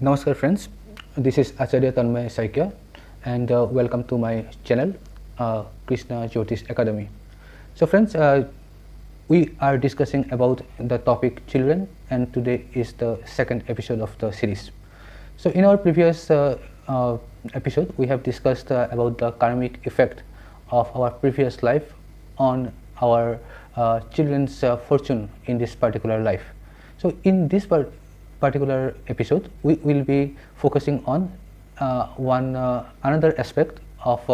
Namaskar friends, this is Acharya Tanmay Saikya and welcome to my channel Krishna Jyotish Academy. So friends, we are discussing about the topic children, and today is the second episode of the series. So in our previous episode we have discussed about the karmic effect of our previous life on our children's fortune in this particular life. So in this particular episode we will be focusing on another aspect of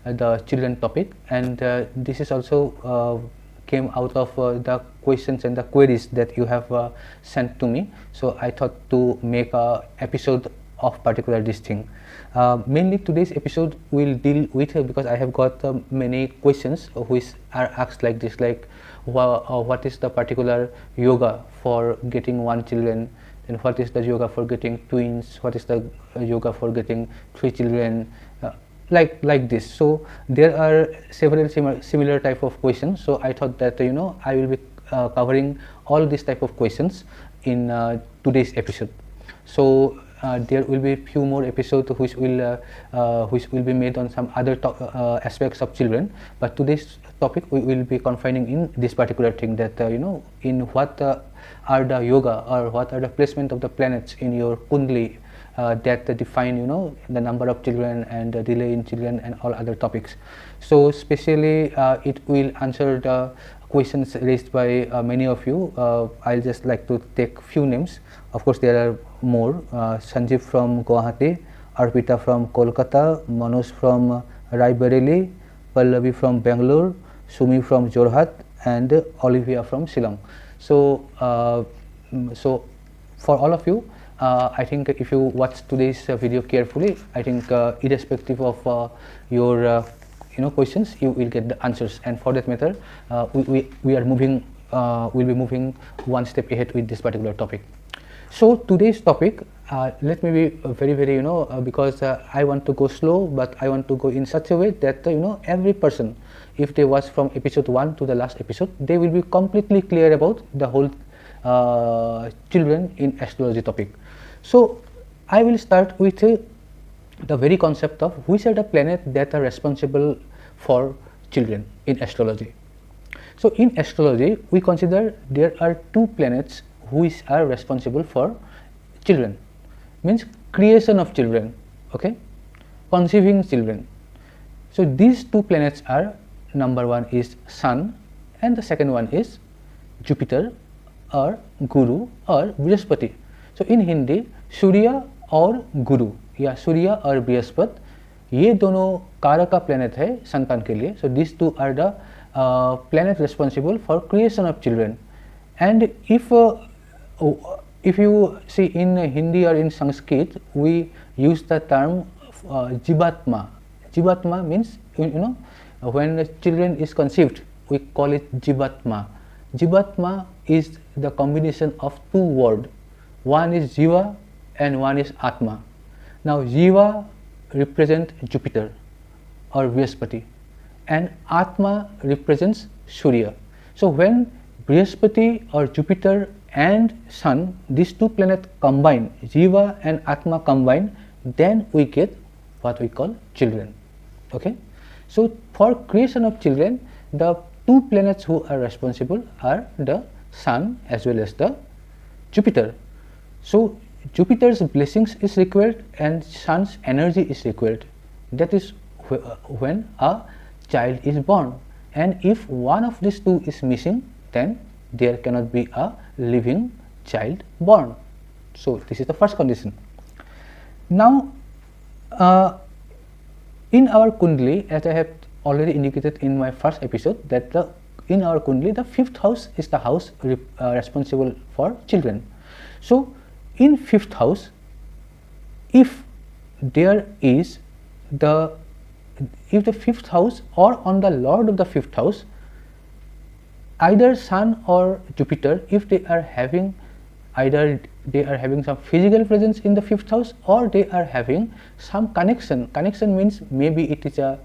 the children topic, and this is also came out of the questions and the queries that you have sent to me. So I thought to make a episode of particular this thing. Mainly today's episode will deal with because I have got many questions which are asked like this, like what is the particular yoga for getting one children, and what is the yoga for getting twins, what is the yoga for getting 3 children, like this. So there are several similar type of questions. So I thought that I will be covering all these type of questions in today's episode. So there will be few more episodes which will be made on some other aspects of children, but today's topic we will be confining in this particular thing, that in what are the yoga or what are the placement of the planets in your kundali that define the number of children and the delay in children and all other topics. So especially it will answer the questions raised by many of you. I'll just like to take few names. Of course there are more. Sanjeev from Guwahati, Arpita from Kolkata, Manoj from Raebareli, Pallavi from Bangalore, Sumi from Jorhat, and Olivia from Shillong. So so for all of you, I think if you watch today's video carefully, I think irrespective of your questions, you will get the answers. And for that matter, we are moving will be moving one step ahead with this particular topic. So today's topic, let me be very because I want to go slow, but I want to go in such a way that every person, if they watch from episode 1 to the last episode, they will be completely clear about the whole children in astrology topic. So I will start with the very concept of which are the planets that are responsible for children in astrology. So in astrology we consider there are 2 planets which are responsible for children, means creation of children, okay, conceiving children. So these 2 planets are, number 1 is Sun and the second one is Jupiter or Guru or Brihaspati. So in Hindi सूर्य और गुरु या सूर्य और बृहस्पति, ये दोनों कारका planet है संतान के लिए. So these 2 are the planet responsible for creation of children. And if you see in Hindi or in Sanskrit, we use the term Jivatma. Jivatma means when the children is conceived, we call it Jivatma. Jivatma is the combination of 2 words. One is Jiva and one is Atma. Now Jiva represents Jupiter or Brihaspati and Atma represents Surya. So when Brihaspati or Jupiter and Sun, these 2 planets combine, Jiva and Atma combine, then we get what we call children. Okay. So for creation of children, the 2 planets who are responsible are the Sun as well as the Jupiter. So Jupiter's blessings is required and Sun's energy is required. That is when a child is born, and if one of these 2 is missing, then there cannot be a living child born. So this is the first condition. Now in our kundali, as I have already indicated in my first episode, that in our kundali the 5th house is the house responsible for children. So in 5th house, if there is the 5th house or on the lord of the 5th house, either Sun or Jupiter, if they are having some physical presence in the 5th house, or they are having some connection. Connection means maybe it is a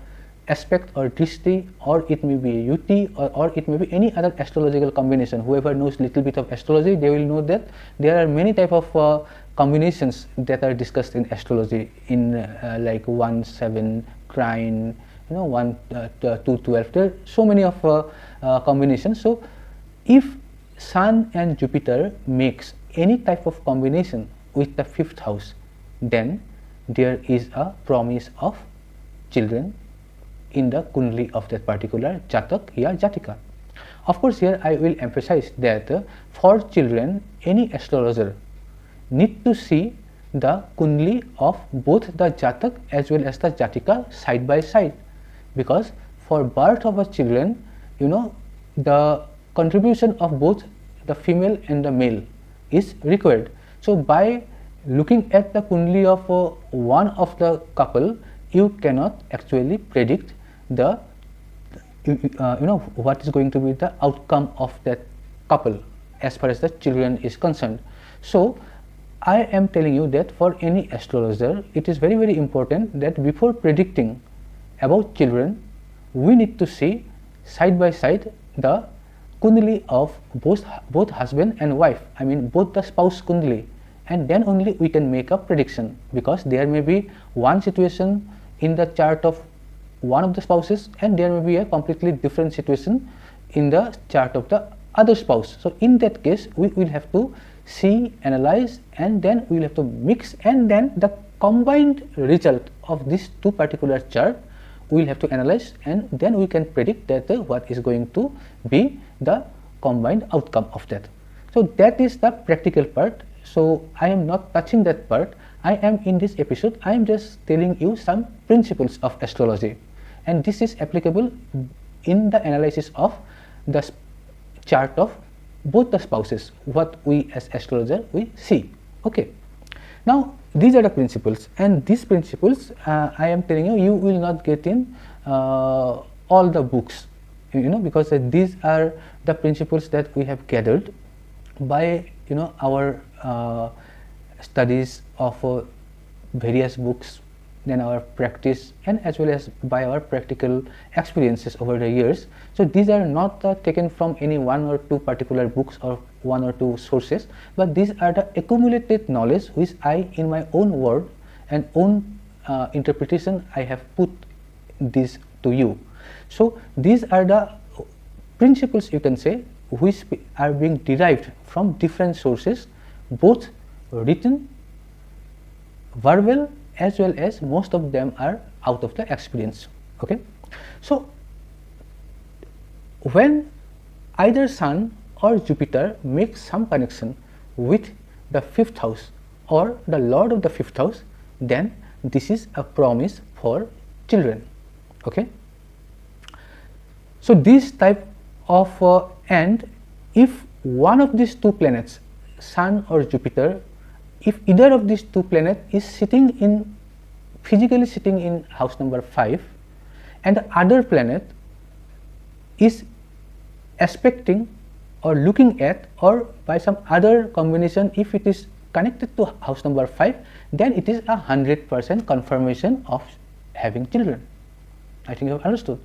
aspect or drishti, or it may be yuti, or it may be any other astrological combination. Whoever knows little bit of astrology, they will know that there are many type of combinations that are discussed in astrology in like 1-7 trine, 1-2-12. There are so many of combinations. So if Sun and Jupiter makes any type of combination with the 5th house, then there is a promise of children in the kundli of that particular jatak ya jatika. Of course, here I will emphasize that for children, any astrologer need to see the kundli of both the jatak as well as the jatika side by side, because for birth of a children, the contribution of both the female and the male is required. So by looking at the kundli of one of the couple, you cannot actually predict the what is going to be the outcome of that couple as far as the children is concerned. So I am telling you that for any astrologer, it is very, very important that before predicting about children, we need to see side by side the kundli of both husband and wife, I mean both the spouse kundli, and then only we can make a prediction, because there may be one situation in the chart of one of the spouses and there may be a completely different situation in the chart of the other spouse. So in that case, we will have to see, analyze, and then we will have to mix, and then the combined result of these two particular chart we will have to analyze, and then we can predict that what is going to be the combined outcome of that. So that is the practical part. So I am not touching that part. I am in this episode, I am just telling you some principles of astrology, and this is applicable in the analysis of the chart of both the spouses, what we as astrologer we see. Okay, now these are the principles, and these principles I am telling you, you will not get in all the books, because these are the principles that we have gathered by our studies of various books, then our practice, and as well as by our practical experiences over the years. So these are not taken from any one or two particular books or one or two sources, but these are the accumulated knowledge which I, in my own word and own interpretation, I have put this to you. So these are the principles, you can say, which are being derived from different sources, both written, verbal, as well as most of them are out of the experience. Okay, so when either Sun or Jupiter makes some connection with the 5th house or the lord of the 5th house, then this is a promise for children. Okay, so this type of and if one of these two planets, Sun or Jupiter, if either of these two planets is physically sitting in house number 5, and the other planet is aspecting or looking at, or by some other combination, if it is connected to house number 5, then it is 100% confirmation of having children. I think you have understood.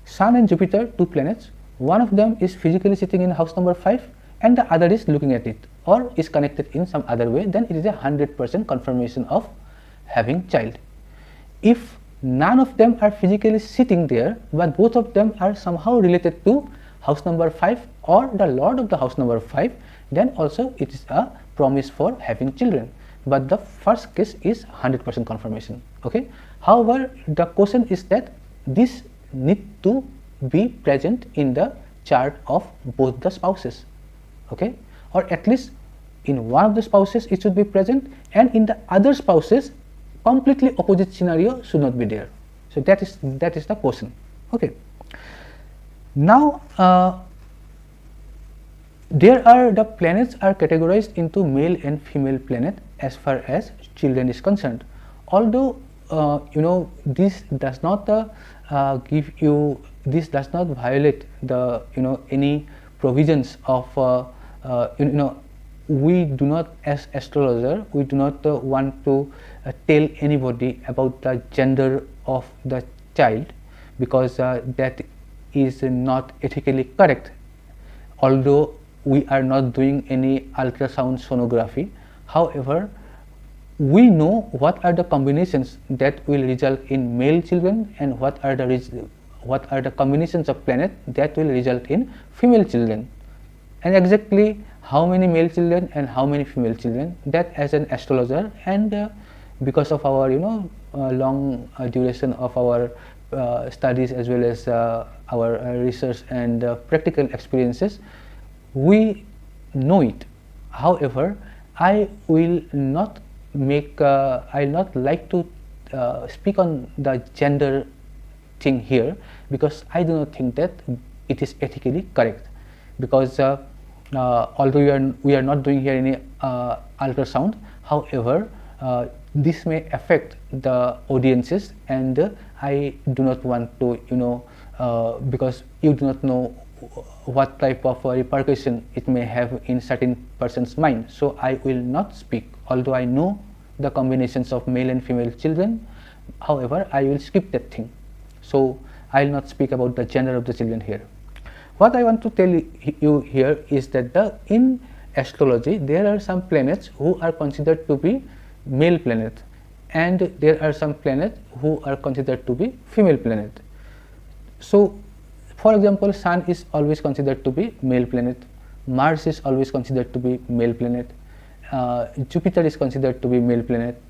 Sun and Jupiter, two planets, one of them is physically sitting in house number 5 and the other is looking at it or is connected in some other way, then it is 100% confirmation of having child. If none of them are physically sitting there, but both of them are somehow related to house number 5 or the lord of the house number 5, then also it is a promise for having children. But the first case is 100% confirmation. Okay. However, the question is that this need to be present in the chart of both the spouses. Okay, or at least in one of the spouses it should be present, and in the other spouses completely opposite scenario should not be there. So that is the question. Okay. Now the planets are categorized into male and female planet as far as children is concerned. Although this does not this does not violate the any provisions of we do not, as astrologer, we do not want to tell anybody about the gender of the child, because that is not ethically correct. Although we are not doing any ultrasound sonography, However, we know what are the combinations that will result in male children and what are the combinations of planets that will result in female children, and exactly how many male children and how many female children, that as an astrologer and because of our long duration of our studies as well as our research and practical experiences, we know it. However, I will not like to speak on the gender thing here, because I do not think that it is ethically correct, because although we are not doing here any ultrasound, however this may affect the audiences, and I do not want to because you do not know what type of repercussion it may have in certain person's mind. So I will not speak, although I know the combinations of male and female children. However, I will skip that thing. So I will not speak about the gender of the children here. What I want to tell you here is that in astrology there are some planets who are considered to be male planet, and there are some planets who are considered to be female planet. So for example, Sun is always considered to be male planet, Mars is always considered to be male planet, Jupiter is considered to be male planet,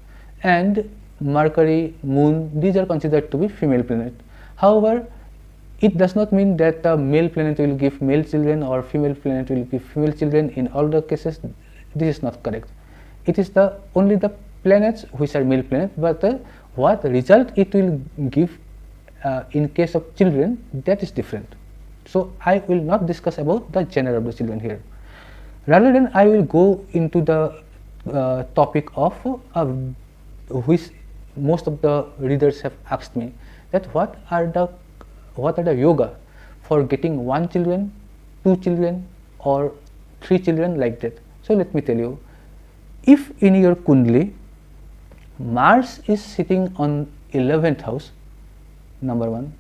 and Mercury, Moon, these are considered to be female planet. However, it does not mean that the male planet will give male children or female planet will give female children in all the cases. This is not correct. It is only the planets which are male planet, but what result it will give in case of children, that is different. So I will not discuss about the gender of the children here. Rather than I will go into the topic of which most of the readers have asked me, that what are the yoga for getting 1 children, 2 children or 3 children, like that. So let me tell you, if in your Kundali Mars is sitting on 11th house, number 1.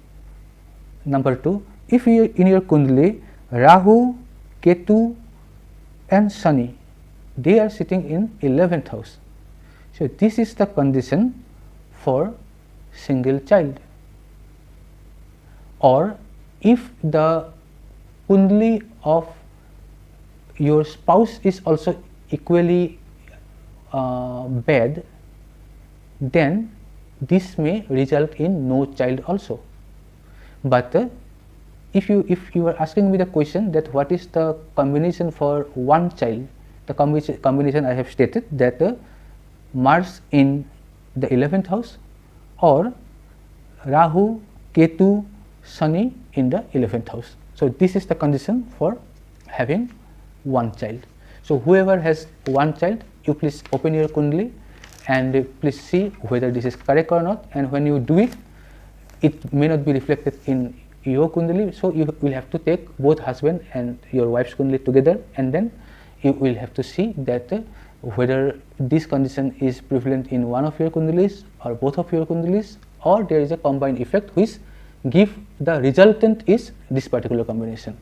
Number 2, if in your Kundali Rahu, Ketu and Shani, they are sitting in 11th house. So this is the condition for single child. Or if the Kundali of your spouse is also equally bad, then this may result in no child also. But if you are asking me the question that what is the combination for 1 child, the combination I have stated, that Mars in the 11th house or Rahu, Ketu, Shani in the 11th house. So this is the condition for having 1 child. So whoever has 1 child, you please open your Kundali and please see whether this is correct or not, and when you do it, it may not be reflected in your Kundali, so you will have to take both husband and your wife's Kundali together, and then you will have to see that whether this condition is prevalent in one of your Kundalis or both of your Kundalis, or there is a combined effect which give the resultant is this particular combination.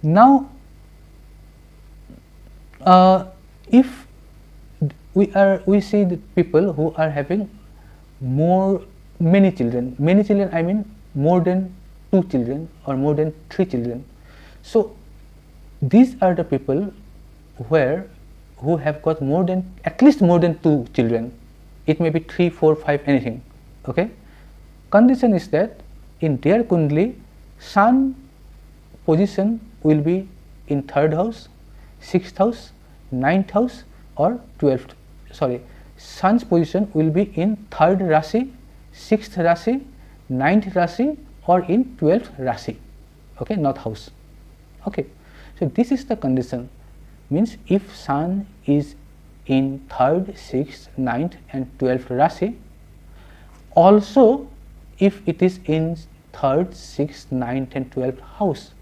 Now if we see the people who are having many children, I mean more than 2 children or more than 3 children. So these are the people who have got at least more than 2 children. It may be 3, 4, 5, anything. Okay. Condition is that in their Kundali, Sun position will be in 3rd house, 6th house, 9th house or 12th. Sorry, Sun's position will be in 3rd Rashi, 6th Rashi, 9th Rashi or in 12th Rashi. Okay, not house. Okay, so this is the condition. Means if Sun is in 3rd, 6th, 9th and 12th Rashi, also if it is in 3rd, 6th, 9th and 12th house,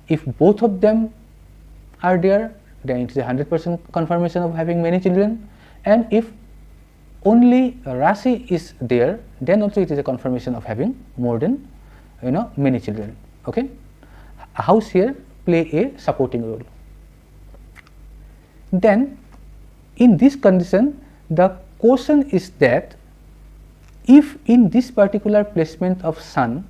if both of them are there, then it is a 100% confirmation of having many children, and if only Rashi is there, then also it is a confirmation of having more than many children. Okay, a house here play a supporting role. then in this condition the question is that if in this particular placement of sun,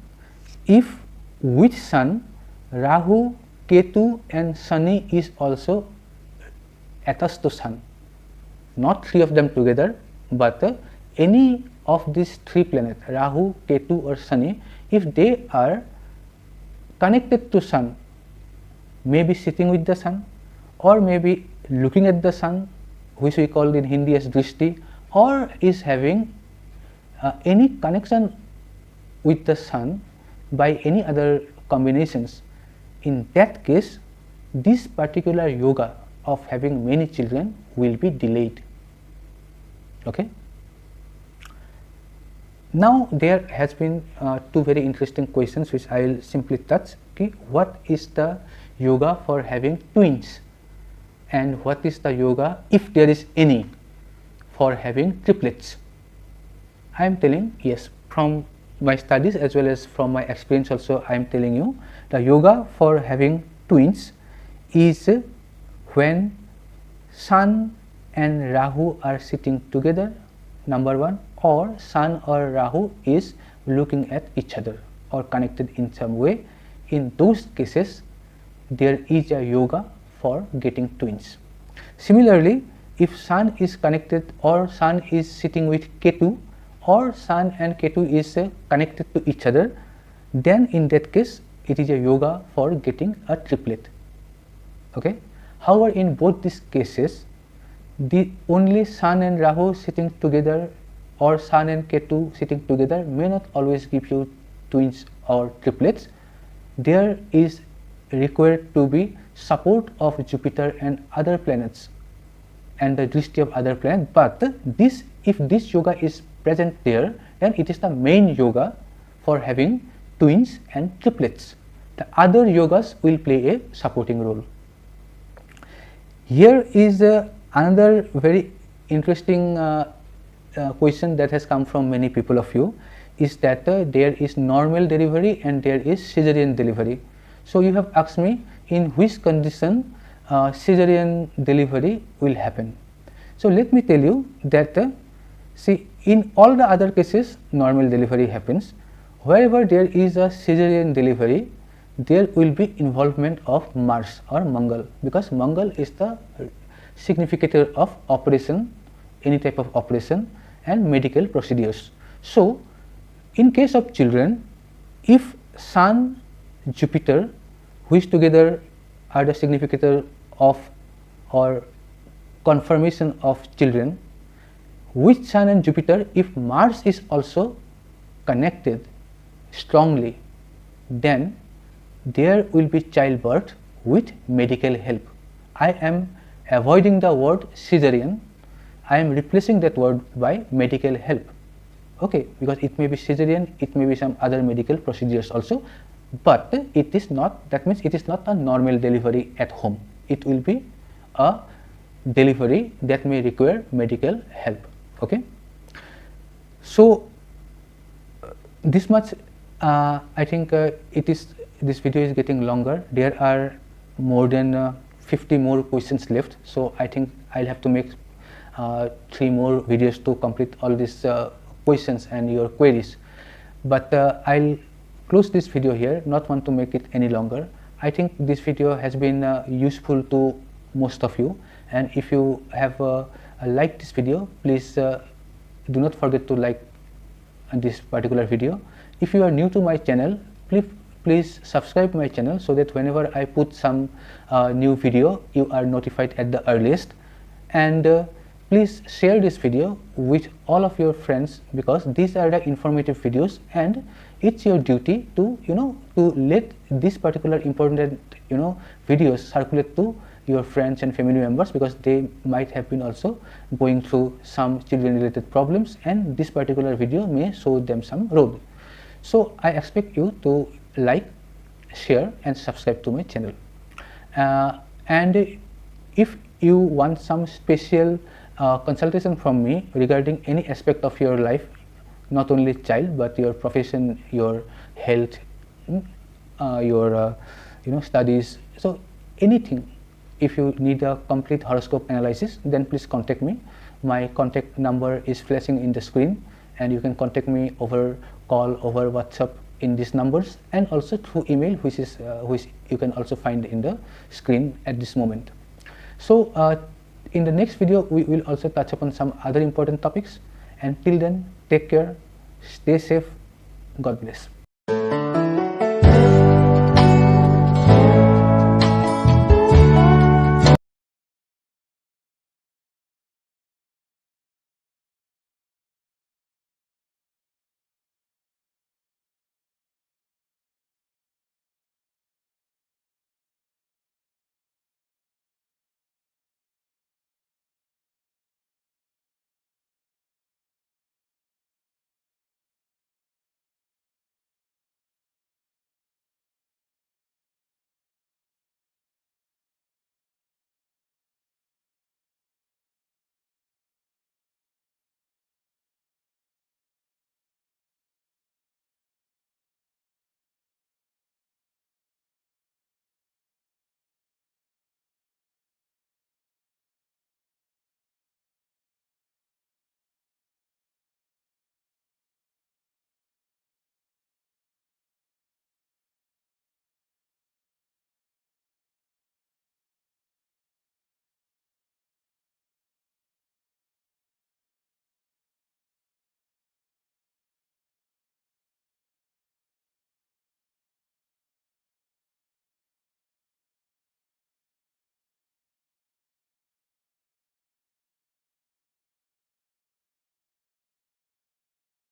if with sun Rahu, Ketu and Shani is also attached to sun, not three of them together, but any of these three planets, Rahu, Ketu or Shani, if they are connected to sun, maybe sitting with the sun or maybe looking at the sun, which we call in Hindi as drishti, or is having any connection with the sun by any other combinations, in that case this particular yoga of having many children will be delayed. Okay. Now there has been two very interesting questions which I will simply touch. Okay, what is the yoga for having twins, and what is the yoga, if there is any, for having triplets? I am telling, yes, from my studies as well as from my experience also, I am telling you the yoga for having twins is when sun and Rahu are sitting together, number one, or sun or Rahu is looking at each other or connected in some way. In those cases there is a yoga for getting twins. Similarly, if sun is connected or sun is sitting with Ketu, or sun and Ketu is connected to each other, then in that case it is a yoga for getting a triplet. Okay. However, in both these cases, the only sun and Rahu sitting together or sun and Ketu sitting together may not always give you twins or triplets. There is required to be support of Jupiter and other planets and the drishti of other planets, but this, if this yoga is present there, then it is the main yoga for having twins and triplets. The other yogas will play a supporting role. Here is another very interesting question that has come from many people of you, is that there is normal delivery and there is caesarean delivery. So you have asked me in which condition caesarean delivery will happen. So let me tell you that see, in all the other cases normal delivery happens. Wherever there is a caesarean delivery, there will be involvement of Mars or Mangal, because Mangal is the significator of operation, any type of operation and medical procedures. So in case of children, if Sun, Jupiter, which together are the significator of or confirmation of children, with Sun and Jupiter, if Mars is also connected strongly, then there will be childbirth with medical help. I am avoiding the word caesarean, I am replacing that word by medical help. Okay, because it may be caesarean, it may be some other medical procedures also, but it is not, that means it is not a normal delivery at home. It will be a delivery that may require medical help. Okay, so this much I think this video is getting longer. There are more than 50 more questions left, so I think I'll have to make 3 more videos to complete all these questions and your queries. But I'll close this video here, not want to make it any longer. I think this video has been useful to most of you, and if you have liked this video, please do not forget to like this particular video. If you are new to my channel, please subscribe my channel so that whenever I put some new video, you are notified at the earliest. And please share this video with all of your friends, because these are the informative videos, and it's your duty to to let this particular important videos circulate to your friends and family members, because they might have been also going through some children related problems, and this particular video may show them some road. So I expect you to like, share and subscribe to my channel. And if you want some special consultation from me regarding any aspect of your life, not only child but your profession, your health, your studies, so anything if you need a complete horoscope analysis, then please contact me. My contact number is flashing in the screen, and you can contact me over call, over WhatsApp in these numbers, and also through email, which you can also find in the screen at this moment. So in the next video, we will also touch upon some other important topics, and till then, take care, stay safe, God bless.